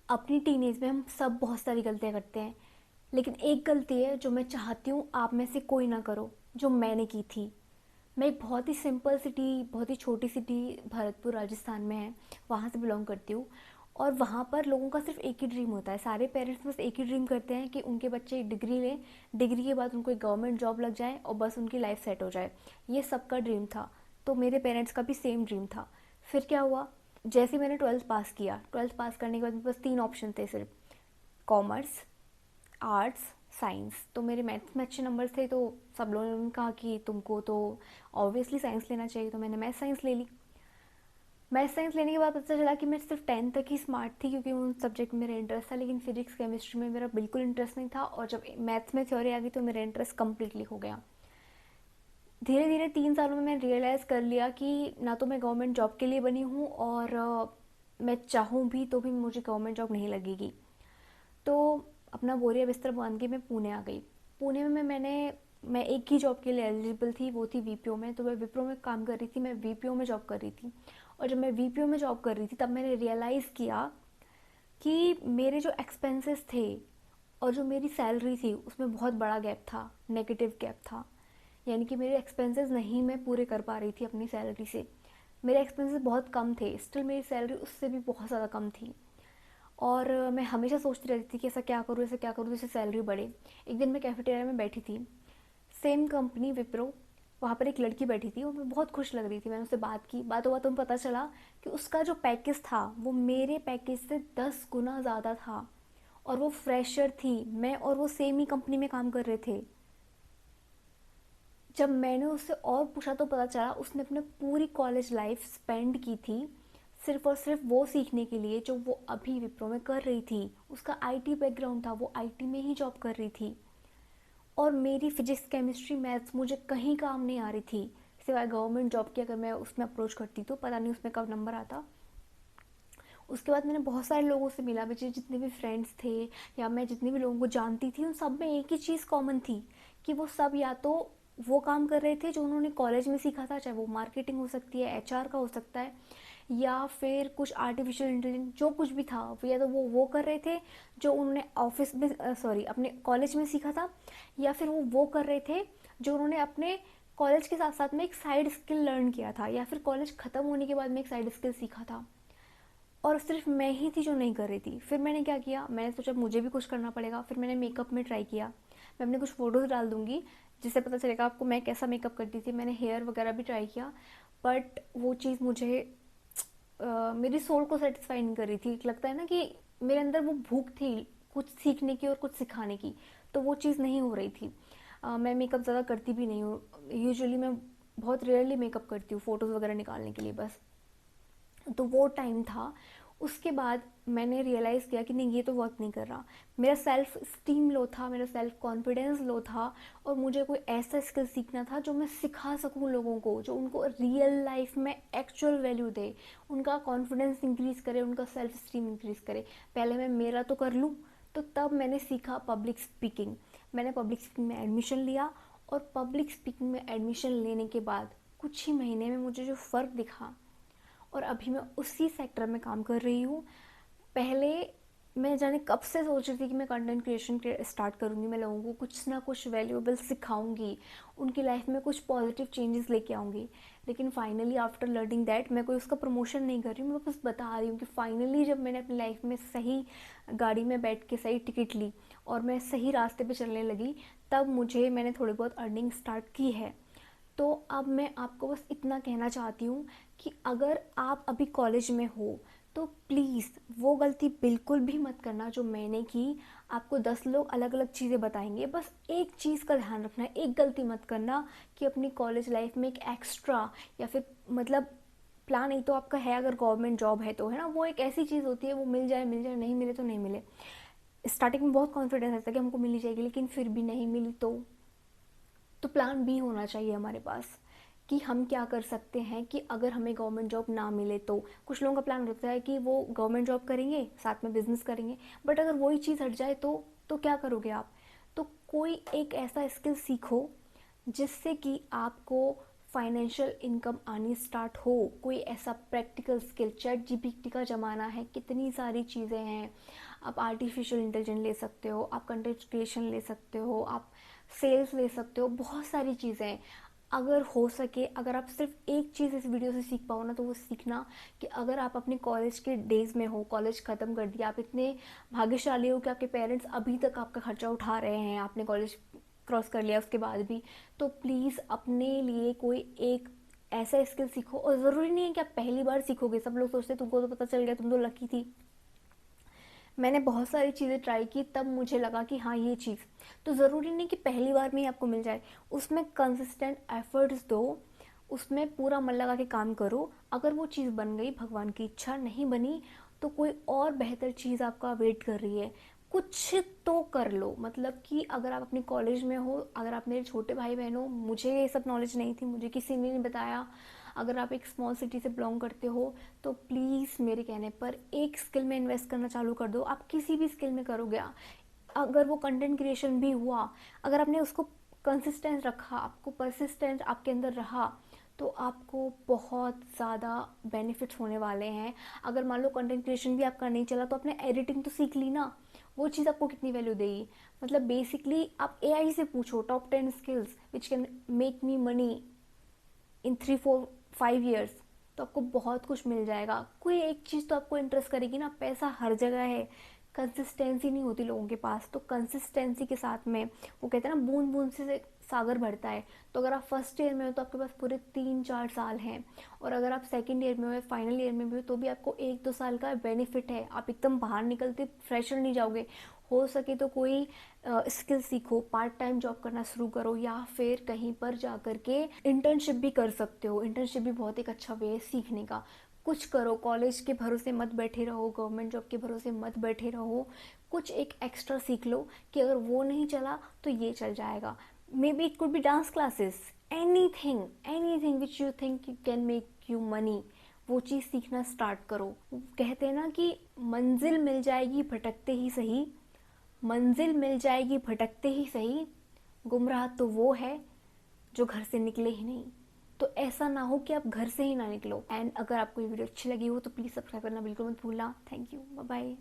अपनी टीनेज में हम सब बहुत सारी गलतियाँ करते हैं, लेकिन एक गलती है जो मैं चाहती हूँ आप में से कोई ना करो, जो मैंने की थी। मैं एक बहुत ही सिंपल सिटी, बहुत ही छोटी सिटी भरतपुर राजस्थान में है, वहाँ से बिलोंग करती हूँ। और वहाँ पर लोगों का सिर्फ एक ही ड्रीम होता है, सारे पेरेंट्स बस एक ही ड्रीम करते हैं कि उनके बच्चे डिग्री लें, डिग्री के बाद उनको एक गवर्नमेंट जॉब लग जाए और बस उनकी लाइफ सेट हो जाए। ये सबका ड्रीम था, तो मेरे पेरेंट्स का भी सेम ड्रीम था। फिर क्या हुआ, जैसे ही मैंने ट्वेल्थ पास किया, ट्वेल्थ पास करने के बाद मेरे पास तीन ऑप्शन थे सिर्फ, कॉमर्स, आर्ट्स, साइंस। तो मेरे मैथ्स में अच्छे नंबर थे, तो सब लोगों ने कहा कि तुमको तो ऑब्वियसली साइंस लेना चाहिए, तो मैंने मैथ साइंस ले ली। मैथ साइंस लेने के बाद पता चला कि मैं सिर्फ 10th तक ही स्मार्ट थी, क्योंकि उन सब्जेक्ट में मेरा इंटरेस्ट था, लेकिन फिजिक्स केमिस्ट्री में मेरा बिल्कुल इंटरेस्ट नहीं था। और जब मैथ्स में थ्योरी आ गई तो मेरा इंटरेस्ट कम्प्लीटली हो गया। धीरे धीरे 3 सालों में मैंने रियलाइज़ कर लिया कि ना तो मैं गवर्नमेंट जॉब के लिए बनी हूँ, और मैं चाहूँ भी तो भी मुझे गवर्नमेंट जॉब नहीं लगेगी। तो अपना बोरिया बिस्तर बांध के मैं पुणे आ गई। पुणे में मैं एक ही जॉब के लिए एलिजिबल थी, वो थी वीपीओ में। तो मैं विप्रो में काम कर रही थी, मैं वीपीओ में जॉब कर रही थी। और जब मैं वीपीओ में जॉब कर रही थी तब मैंने रियलाइज़ किया कि मेरे जो एक्सपेंसेस थे और जो मेरी सैलरी थी उसमें बहुत बड़ा गैप था, नेगेटिव गैप था। यानी कि मेरे एक्सपेंसेस नहीं मैं पूरे कर पा रही थी अपनी सैलरी से। मेरे एक्सपेंसेस बहुत कम थे, स्टिल मेरी सैलरी उससे भी बहुत ज़्यादा कम थी। और मैं हमेशा सोचती रहती थी कि ऐसा क्या करूँ जिससे सैलरी बढ़े। एक दिन मैं कैफेटेरिया में बैठी थी, सेम कंपनी विप्रो, वहाँ पर एक लड़की बैठी थी और मैं बहुत खुश लग रही थी। मैंने उससे बात की, बातों बातों में पता चला कि उसका जो पैकेज था वो मेरे पैकेज से 10 गुना ज़्यादा था। और वो फ्रेशर थी, मैं और वो सेम ही कंपनी में काम कर रहे थे। जब मैंने उससे और पूछा तो पता चला उसने अपने पूरी कॉलेज लाइफ स्पेंड की थी सिर्फ और सिर्फ वो सीखने के लिए जो वो अभी विप्रो में कर रही थी। उसका आईटी बैकग्राउंड था, वो आईटी में ही जॉब कर रही थी। और मेरी फिजिक्स केमिस्ट्री मैथ्स मुझे कहीं काम नहीं आ रही थी, सिवाय गवर्नमेंट जॉब की। अगर मैं उसमें अप्रोच करती तो पता नहीं उसमें कब नंबर आता। उसके बाद मैंने बहुत सारे लोगों से मिला, मुझे जितने भी फ्रेंड्स थे या मैं जितने भी लोगों को जानती थी, उन सब में एक ही चीज़ कॉमन थी कि वो सब या तो वो काम कर रहे थे जो उन्होंने कॉलेज में सीखा था, चाहे वो मार्केटिंग हो सकती है, एचआर का हो सकता है, या फिर कुछ आर्टिफिशियल इंटेलिजेंस, जो कुछ भी था, या तो वो कर रहे थे जो उन्होंने ऑफिस में सॉरी अपने कॉलेज में सीखा था, या फिर वो कर रहे थे जो उन्होंने अपने कॉलेज के साथ साथ में एक साइड स्किल लर्न किया था, या फिर कॉलेज ख़त्म होने के बाद में एक साइड स्किल सीखा था। और सिर्फ मैं ही थी जो नहीं कर रही थी। फिर मैंने क्या किया, मैंने सोचा मुझे भी कुछ करना पड़ेगा। फिर मैंने मेकअप में ट्राई किया। मैं अपने कुछ फ़ोटोज़ डाल दूँगी जिससे पता चलेगा आपको मैं कैसा मेकअप करती थी। मैंने हेयर वगैरह भी ट्राई किया, बट वो चीज़ मुझे मेरी सोल को सेटिस्फाई नहीं कर रही थी। लगता है ना कि मेरे अंदर वो भूख थी कुछ सीखने की और कुछ सिखाने की, तो वो चीज़ नहीं हो रही थी। मैं मेकअप ज़्यादा करती भी नहीं हूँ, यूजुअली मैं बहुत रेयरली मेकअप करती हूँ फ़ोटोज़ वगैरह निकालने के लिए बस। तो वो टाइम था। उसके बाद मैंने रियलाइज़ किया कि नहीं, ये तो वर्क नहीं कर रहा। मेरा सेल्फ स्टीम लो था, मेरा सेल्फ कॉन्फिडेंस लो था, और मुझे कोई ऐसा स्किल सीखना था जो मैं सिखा सकूं लोगों को, जो उनको रियल लाइफ में एक्चुअल वैल्यू दे, उनका कॉन्फिडेंस इंक्रीज़ करे, उनका सेल्फ स्टीम इंक्रीज़ करे। पहले मैं मेरा तो कर लूँ। तो तब मैंने सीखा पब्लिक स्पीकिंग। मैंने पब्लिक स्पीकिंग में एडमिशन लिया, और पब्लिक स्पीकिंग में एडमिशन लेने के बाद कुछ ही महीने में मुझे जो फ़र्क दिखा, और अभी मैं उसी सेक्टर में काम कर रही हूँ। पहले मैं जाने कब से सोच रही थी कि मैं कंटेंट क्रिएशन स्टार्ट करूँगी, मैं लोगों को कुछ ना कुछ वैल्यूएबल सिखाऊंगी, उनकी लाइफ में कुछ पॉजिटिव चेंजेस लेके आऊँगी। लेकिन फाइनली आफ्टर लर्निंग दैट, मैं कोई उसका प्रमोशन नहीं कर रही हूँ, मैं बस बता रही हूँ कि फाइनली जब मैंने अपनी लाइफ में सही गाड़ी में बैठ के सही टिकट ली और मैं सही रास्ते पे चलने लगी, तब मैंने थोड़ी बहुत अर्निंग स्टार्ट की है। तो अब मैं आपको बस इतना कहना चाहती हूँ कि अगर आप अभी कॉलेज में हो तो प्लीज़ वो गलती बिल्कुल भी मत करना जो मैंने की। आपको 10 लोग अलग अलग चीज़ें बताएंगे, बस एक चीज़ का ध्यान रखना है, एक गलती मत करना कि अपनी कॉलेज लाइफ में एक एक्स्ट्रा, या फिर मतलब प्लान एक तो आपका है अगर गवर्नमेंट जॉब है तो, है ना, वो एक ऐसी चीज़ होती है, वो मिल जाए, नहीं मिले तो नहीं मिले। स्टार्टिंग में बहुत कॉन्फिडेंस रहता है कि हमको मिल जाएगी, लेकिन फिर भी नहीं मिली तो प्लान बी होना चाहिए हमारे पास कि हम क्या कर सकते हैं कि अगर हमें गवर्नमेंट जॉब ना मिले तो। कुछ लोगों का प्लान होता है कि वो गवर्नमेंट जॉब करेंगे साथ में बिजनेस करेंगे, बट अगर वही चीज़ हट जाए तो क्या करोगे आप। तो कोई एक ऐसा स्किल सीखो जिससे कि आपको फाइनेंशियल इनकम आनी स्टार्ट हो, कोई ऐसा प्रैक्टिकल स्किल। चैट जीपीटी का ज़माना है, कितनी सारी चीज़ें हैं। आप आर्टिफिशियल इंटेलिजेंस ले सकते हो, आप कंटेंट क्रिएशन ले सकते हो, आप सेल्स ले सकते हो, बहुत सारी चीज़ें हैं। अगर हो सके, अगर आप सिर्फ एक चीज़ इस वीडियो से सीख पाओ ना, तो वो सीखना कि अगर आप अपने कॉलेज के डेज में हो, कॉलेज ख़त्म कर दिया, आप इतने भाग्यशाली हो कि आपके पेरेंट्स अभी तक आपका खर्चा उठा रहे हैं, आपने कॉलेज क्रॉस कर लिया उसके बाद भी, तो प्लीज़ अपने लिए कोई एक ऐसा स्किल सीखो। और ज़रूरी नहीं है कि आप पहली बार सीखोगे। सब लोग सोचते तुमको तो पता चल गया, तुम तो लकी थी। मैंने बहुत सारी चीज़ें ट्राई की, तब मुझे लगा कि हाँ ये चीज़, तो ज़रूरी नहीं कि पहली बार में ही आपको मिल जाए। उसमें कंसिस्टेंट एफर्ट्स दो, उसमें पूरा मन लगा के काम करो। अगर वो चीज़ बन गई, भगवान की इच्छा, नहीं बनी तो कोई और बेहतर चीज़ आपका वेट कर रही है। कुछ तो कर लो। मतलब कि अगर आप अपने कॉलेज में हो, अगर आप मेरे छोटे भाई बहन हो, मुझे ये सब नॉलेज नहीं थी, मुझे किसी ने नहीं बताया। अगर आप एक स्मॉल सिटी से बिलोंग करते हो तो प्लीज़ मेरे कहने पर एक स्किल में इन्वेस्ट करना चालू कर दो। आप किसी भी स्किल में करोगे, अगर वो कंटेंट क्रिएशन भी हुआ, अगर आपने उसको कंसिस्टेंस रखा, आपको परसिस्टेंस आपके अंदर रहा, तो आपको बहुत ज़्यादा बेनिफिट्स होने वाले हैं। अगर मान लो कंटेंट क्रिएशन भी आपका नहीं चला, तो आपने एडिटिंग तो सीख ली ना, वो चीज़ आपको कितनी वैल्यू देगी। मतलब बेसिकली आप एआई से पूछो top 10 skills which can make me money in 3 4 5 years, तो आपको बहुत कुछ मिल जाएगा। कोई एक चीज़ तो आपको इंटरेस्ट करेगी ना। पैसा हर जगह है, कंसिस्टेंसी नहीं होती लोगों के पास। तो कंसिस्टेंसी के साथ में, वो कहते हैं ना, बूंद बूंद से सागर भरता है। तो अगर आप फर्स्ट ईयर में हो तो आपके पास पूरे 3 4 साल हैं, और अगर आप सेकंड ईयर में हो या फाइनल ईयर में भी हो तो भी आपको 1 2 साल का बेनिफिट है। आप एकदम बाहर निकलते फ्रेशर नहीं जाओगे। हो सके तो कोई स्किल सीखो, पार्ट टाइम जॉब करना शुरू करो, या फिर कहीं पर जा कर के इंटर्नशिप भी कर सकते हो। इंटर्नशिप भी बहुत एक अच्छा वे है सीखने का। कुछ करो, कॉलेज के भरोसे मत बैठे रहो, गवर्नमेंट जॉब के भरोसे मत बैठे रहो। कुछ एक एक्स्ट्रा सीख लो कि अगर वो नहीं चला तो ये चल जाएगा। May be it could be dance classes, anything, anything which you think can make you money, वो चीज़ सीखना स्टार्ट करो। कहते हैं ना कि मंजिल मिल जाएगी भटकते ही सही, मंजिल मिल जाएगी भटकते ही सही, गुमराह तो वो है जो घर से निकले ही नहीं। तो ऐसा ना हो कि आप घर से ही ना निकलो। एंड अगर आपको ये वीडियो अच्छी लगी हो तो प्लीज़ सब्सक्राइब करना बिल्कुल मत भूलना। Thank you, bye bye.